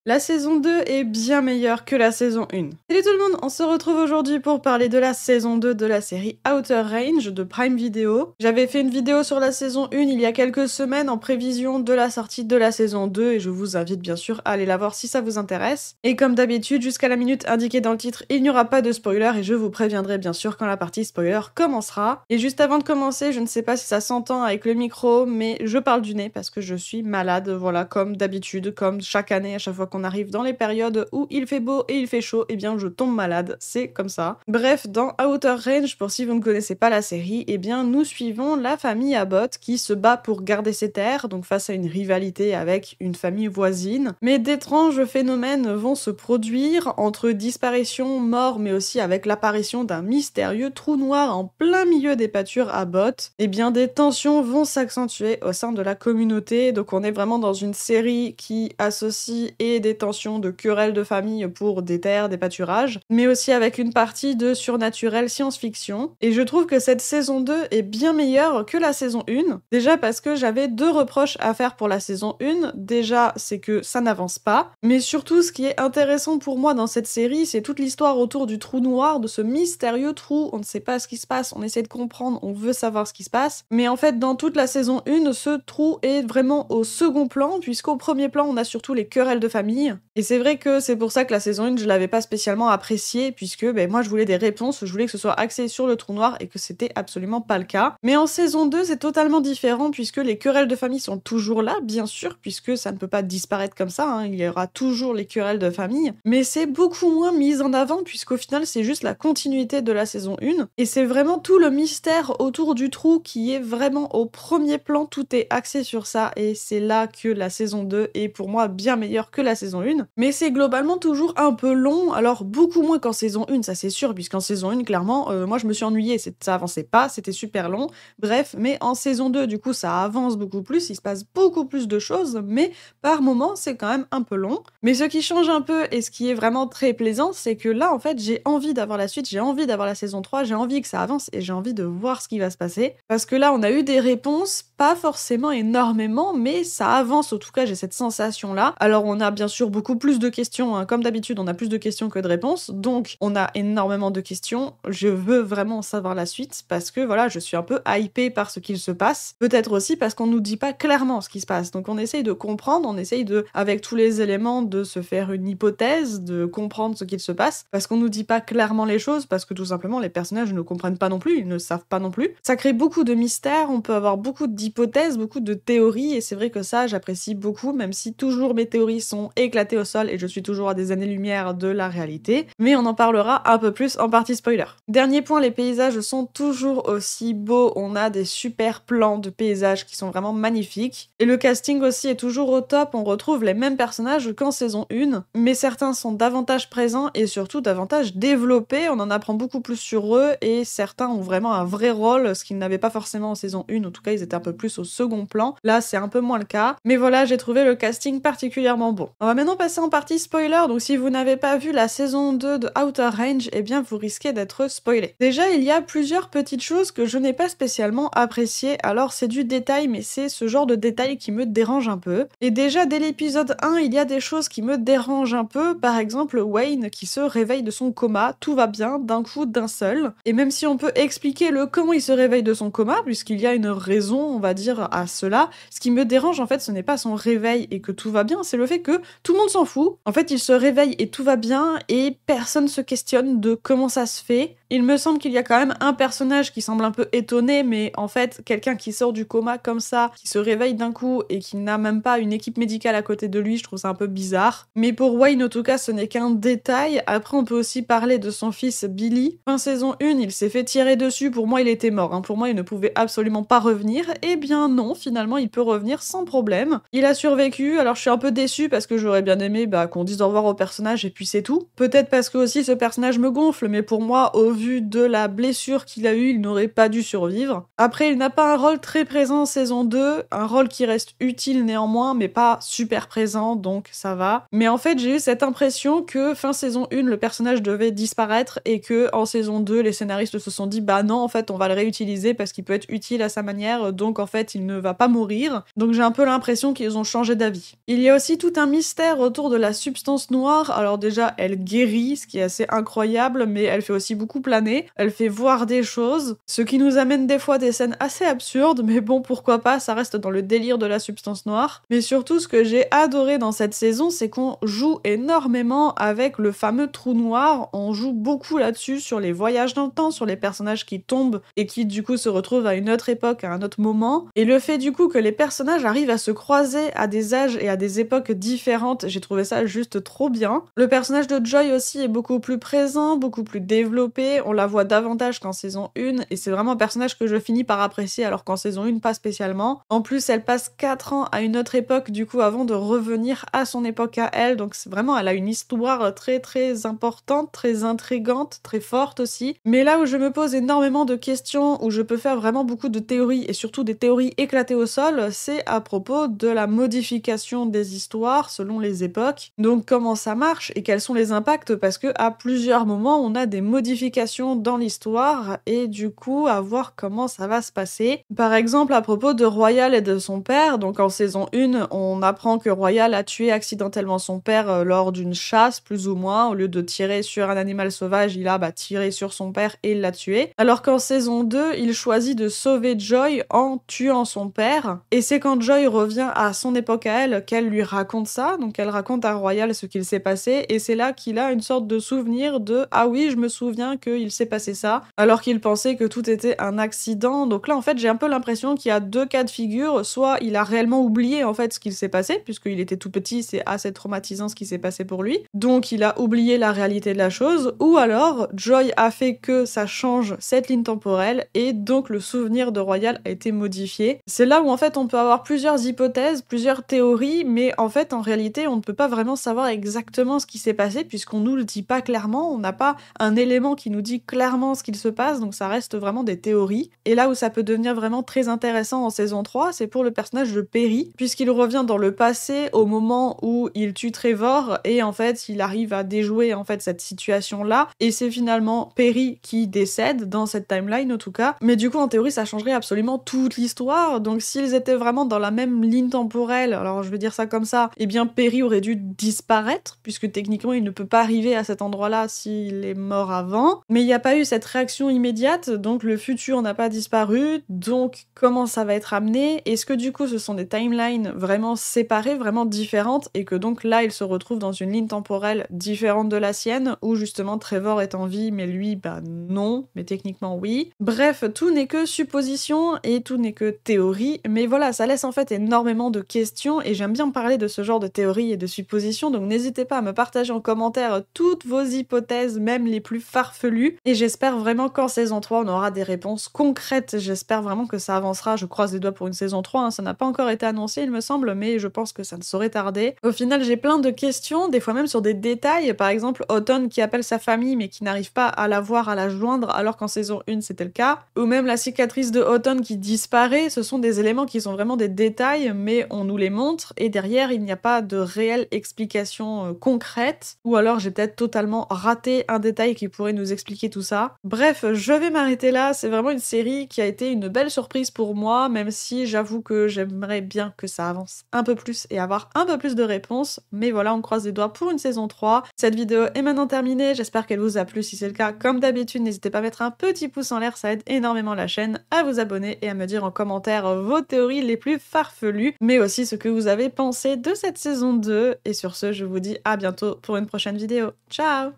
La saison 2 est bien meilleure que la saison 1. Salut tout le monde, on se retrouve aujourd'hui pour parler de la saison 2 de la série Outer Range de Prime Video. J'avais fait une vidéo sur la saison 1 il y a quelques semaines en prévision de la sortie de la saison 2 et je vous invite bien sûr à aller la voir si ça vous intéresse. Et comme d'habitude, jusqu'à la minute indiquée dans le titre, il n'y aura pas de spoiler et je vous préviendrai bien sûr quand la partie spoiler commencera. Et juste avant de commencer, je ne sais pas si ça s'entend avec le micro, mais je parle du nez parce que je suis malade, voilà, comme d'habitude, comme chaque année, à chaque fois qu'on arrive dans les périodes où il fait beau et il fait chaud, eh bien je tombe malade, c'est comme ça. Bref, dans Outer Range, pour si vous ne connaissez pas la série, eh bien nous suivons la famille Abbott qui se bat pour garder ses terres, donc face à une rivalité avec une famille voisine. Mais d'étranges phénomènes vont se produire, entre disparition, mort, mais aussi avec l'apparition d'un mystérieux trou noir en plein milieu des pâtures Abbott. Eh bien des tensions vont s'accentuer au sein de la communauté, donc on est vraiment dans une série qui associe et des tensions de querelles de famille pour des terres, des pâturages, mais aussi avec une partie de surnaturel science-fiction. Et je trouve que cette saison 2 est bien meilleure que la saison 1. Déjà parce que j'avais deux reproches à faire pour la saison 1. Déjà, c'est que ça n'avance pas. Mais surtout, ce qui est intéressant pour moi dans cette série, c'est toute l'histoire autour du trou noir, de ce mystérieux trou. On ne sait pas ce qui se passe, on essaie de comprendre, on veut savoir ce qui se passe. Mais en fait, dans toute la saison 1, ce trou est vraiment au second plan, puisqu'au premier plan, on a surtout les querelles de famille. Et c'est vrai que c'est pour ça que la saison 1, je l'avais pas spécialement appréciée, puisque moi je voulais des réponses, je voulais que ce soit axé sur le trou noir et que c'était absolument pas le cas. Mais en saison 2, c'est totalement différent, puisque les querelles de famille sont toujours là, bien sûr, puisque ça ne peut pas disparaître comme ça, hein, il y aura toujours les querelles de famille, mais c'est beaucoup moins mis en avant, puisqu'au final c'est juste la continuité de la saison 1, et c'est vraiment tout le mystère autour du trou qui est vraiment au premier plan, tout est axé sur ça, et c'est là que la saison 2 est pour moi bien meilleure que la saison 1, mais c'est globalement toujours un peu long, alors beaucoup moins qu'en saison 1, ça c'est sûr, puisqu'en saison 1, clairement, moi je me suis ennuyée, ça avançait pas, c'était super long, bref, mais en saison 2, du coup, ça avance beaucoup plus, il se passe beaucoup plus de choses, mais par moments, c'est quand même un peu long. Mais ce qui change un peu, et ce qui est vraiment très plaisant, c'est que là, en fait, j'ai envie d'avoir la suite, j'ai envie d'avoir la saison 3, j'ai envie que ça avance, et j'ai envie de voir ce qui va se passer, parce que là, on a eu des réponses, pas forcément énormément, mais ça avance, en tout cas, j'ai cette sensation-là. Alors, on a bien sûr beaucoup plus de questions, hein. Comme d'habitude, on a plus de questions que de réponses, donc on a énormément de questions. Je veux vraiment savoir la suite parce que voilà, je suis un peu hypée par ce qu'il se passe. Peut-être aussi parce qu'on nous dit pas clairement ce qui se passe. Donc on essaye de comprendre, on essaye de, avec tous les éléments, de se faire une hypothèse, de comprendre ce qu'il se passe, parce qu'on nous dit pas clairement les choses, parce que tout simplement les personnages ne comprennent pas non plus, ils ne savent pas non plus. Ça crée beaucoup de mystères, on peut avoir beaucoup d'hypothèses, beaucoup de théories, et c'est vrai que ça, j'apprécie beaucoup, même si toujours mes théories sont éclatées au sol et je suis toujours à des années-lumière de la réalité, mais on en parlera un peu plus en partie spoiler. Dernier point, les paysages sont toujours aussi beaux, on a des super plans de paysages qui sont vraiment magnifiques, et le casting aussi est toujours au top, on retrouve les mêmes personnages qu'en saison 1, mais certains sont davantage présents et surtout davantage développés, on en apprend beaucoup plus sur eux, et certains ont vraiment un vrai rôle, ce qu'ils n'avaient pas forcément en saison 1, en tout cas ils étaient un peu plus au second plan, là c'est un peu moins le cas, mais voilà, j'ai trouvé le casting particulièrement bon. On va maintenant passer en partie spoiler, donc si vous n'avez pas vu la saison 2 de Outer Range, eh bien vous risquez d'être spoilé. Déjà, il y a plusieurs petites choses que je n'ai pas spécialement appréciées, alors c'est du détail, mais c'est ce genre de détail qui me dérange un peu. Et déjà, dès l'épisode 1, il y a des choses qui me dérangent un peu, par exemple Wayne qui se réveille de son coma, tout va bien, d'un coup, d'un seul. Et même si on peut expliquer le comment il se réveille de son coma, puisqu'il y a une raison, on va dire, à cela, ce qui me dérange en fait, ce n'est pas son réveil et que tout va bien, c'est le fait que tout le monde s'en fout. En fait, il se réveille et tout va bien, et personne se questionne de comment ça se fait. Il me semble qu'il y a quand même un personnage qui semble un peu étonné, mais en fait, quelqu'un qui sort du coma comme ça, qui se réveille d'un coup et qui n'a même pas une équipe médicale à côté de lui, je trouve ça un peu bizarre. Mais pour Wayne, en tout cas, ce n'est qu'un détail. Après, on peut aussi parler de son fils Billy. Fin saison 1, il s'est fait tirer dessus, pour moi il était mort, hein. Pour moi il ne pouvait absolument pas revenir. Eh bien non, finalement il peut revenir sans problème. Il a survécu, alors je suis un peu déçue parce que j'aurais bien aimé qu'on dise au revoir au personnage et puis c'est tout. Peut-être parce que aussi ce personnage me gonfle, mais pour moi, au vu de la blessure qu'il a eue, il n'aurait pas dû survivre. Après, il n'a pas un rôle très présent en saison 2, un rôle qui reste utile néanmoins, mais pas super présent, donc ça va. Mais en fait, j'ai eu cette impression que fin saison 1, le personnage devait disparaître et que en saison 2, les scénaristes se sont dit bah non, en fait, on va le réutiliser parce qu'il peut être utile à sa manière, donc en fait, il ne va pas mourir. Donc j'ai un peu l'impression qu'ils ont changé d'avis. Il y a aussi tout un mystère autour de la substance noire. Alors déjà, elle guérit, ce qui est assez incroyable, mais elle fait aussi beaucoup planer. Elle fait voir des choses, ce qui nous amène des fois des scènes assez absurdes, mais bon, pourquoi pas, ça reste dans le délire de la substance noire. Mais surtout, ce que j'ai adoré dans cette saison, c'est qu'on joue énormément avec le fameux trou noir. On joue beaucoup là-dessus, sur les voyages dans le temps, sur les personnages qui tombent et qui du coup se retrouvent à une autre époque, à un autre moment. Et le fait du coup que les personnages arrivent à se croiser à des âges et à des époques différentes, j'ai trouvé ça juste trop bien. Le personnage de Joy aussi est beaucoup plus présent, beaucoup plus développé, on la voit davantage qu'en saison 1, et c'est vraiment un personnage que je finis par apprécier alors qu'en saison 1 pas spécialement. En plus, elle passe 4 ans à une autre époque du coup avant de revenir à son époque à elle, donc c'est vraiment, elle a une histoire très très importante, très intrigante, très forte aussi. Mais là où je me pose énormément de questions, où je peux faire vraiment beaucoup de théories, et surtout des théories éclatées au sol, c'est à propos de la modification des histoires selon les époques. Donc comment ça marche et quels sont les impacts, parce que à plusieurs moments on a des modifications dans l'histoire et du coup à voir comment ça va se passer. Par exemple à propos de Royal et de son père, donc en saison 1 on apprend que Royal a tué accidentellement son père lors d'une chasse plus ou moins, au lieu de tirer sur un animal sauvage il a tiré sur son père et il l'a tué. Alors qu'en saison 2 il choisit de sauver Joy en tuant son père, et c'est quand Joy revient à son époque à elle qu'elle lui raconte ça, donc elle raconte à Royal ce qu'il s'est passé, et c'est là qu'il a une sorte de souvenir de « Ah oui, je me souviens qu'il s'est passé ça », alors qu'il pensait que tout était un accident. Donc là, en fait, j'ai un peu l'impression qu'il y a deux cas de figure, soit il a réellement oublié en fait ce qu'il s'est passé, puisqu'il était tout petit, c'est assez traumatisant ce qui s'est passé pour lui, donc il a oublié la réalité de la chose, ou alors Joy a fait que ça change cette ligne temporelle, et donc le souvenir de Royal a été modifié. C'est là où en fait on peut avoir plusieurs hypothèses, plusieurs théories, mais en fait en réalité on ne peut pas vraiment savoir exactement ce qui s'est passé puisqu'on nous le dit pas clairement, on n'a pas un élément qui nous dit clairement ce qu'il se passe, donc ça reste vraiment des théories. Et là où ça peut devenir vraiment très intéressant en saison 3, c'est pour le personnage de Perry, puisqu'il revient dans le passé au moment où il tue Trevor, et en fait il arrive à déjouer en fait cette situation-là, et c'est finalement Perry qui décède dans cette timeline en tout cas. Mais du coup en théorie ça changerait absolument toute l'histoire, donc s'ils étaient vraiment dans la même ligne temporelle, alors je vais dire ça comme ça, eh bien Perry aurait dû disparaître, puisque techniquement il ne peut pas arriver à cet endroit-là s'il est mort avant. Mais il n'y a pas eu cette réaction immédiate, donc le futur n'a pas disparu, donc comment ça va être amené? Est-ce que du coup ce sont des timelines vraiment séparées, vraiment différentes, et que donc là il se retrouve dans une ligne temporelle différente de la sienne, où justement Trevor est en vie, mais lui, non, mais techniquement oui. Bref, tout n'est que supposition et tout n'est que théorie, mais voilà, ça laisse en fait énormément de questions, et j'aime bien parler de ce genre de théories et de suppositions, donc n'hésitez pas à me partager en commentaire toutes vos hypothèses, même les plus farfelues, et j'espère vraiment qu'en saison 3 on aura des réponses concrètes, j'espère vraiment que ça avancera, je croise les doigts pour une saison 3, ça n'a pas encore été annoncé il me semble, mais je pense que ça ne saurait tarder. Au final j'ai plein de questions, des fois même sur des détails, par exemple Autumn qui appelle sa famille mais qui n'arrive pas à la voir, à la joindre, alors qu'en saison 1 c'était le cas, ou même la cicatrice de Autumn qui disparaît, ce sont des éléments qui sont vraiment des détails, mais on nous les montre, et derrière il n'y a pas de réelle explication concrète, ou alors j'ai peut-être totalement raté un détail qui pourrait nous expliquer tout ça. Bref, je vais m'arrêter là, c'est vraiment une série qui a été une belle surprise pour moi, même si j'avoue que j'aimerais bien que ça avance un peu plus et avoir un peu plus de réponses, mais voilà, on croise les doigts pour une saison 3. Cette vidéo est maintenant terminée, j'espère qu'elle vous a plu, si c'est le cas, comme d'habitude, n'hésitez pas à mettre un petit pouce en l'air, ça aide énormément la chaîne, à vous abonner et à me dire en commentaire vos théories les plus farfelues, mais aussi ce que vous avez pensé de cette saison 2, et sur ce, je vous dis à bientôt pour une prochaine vidéo. Ciao!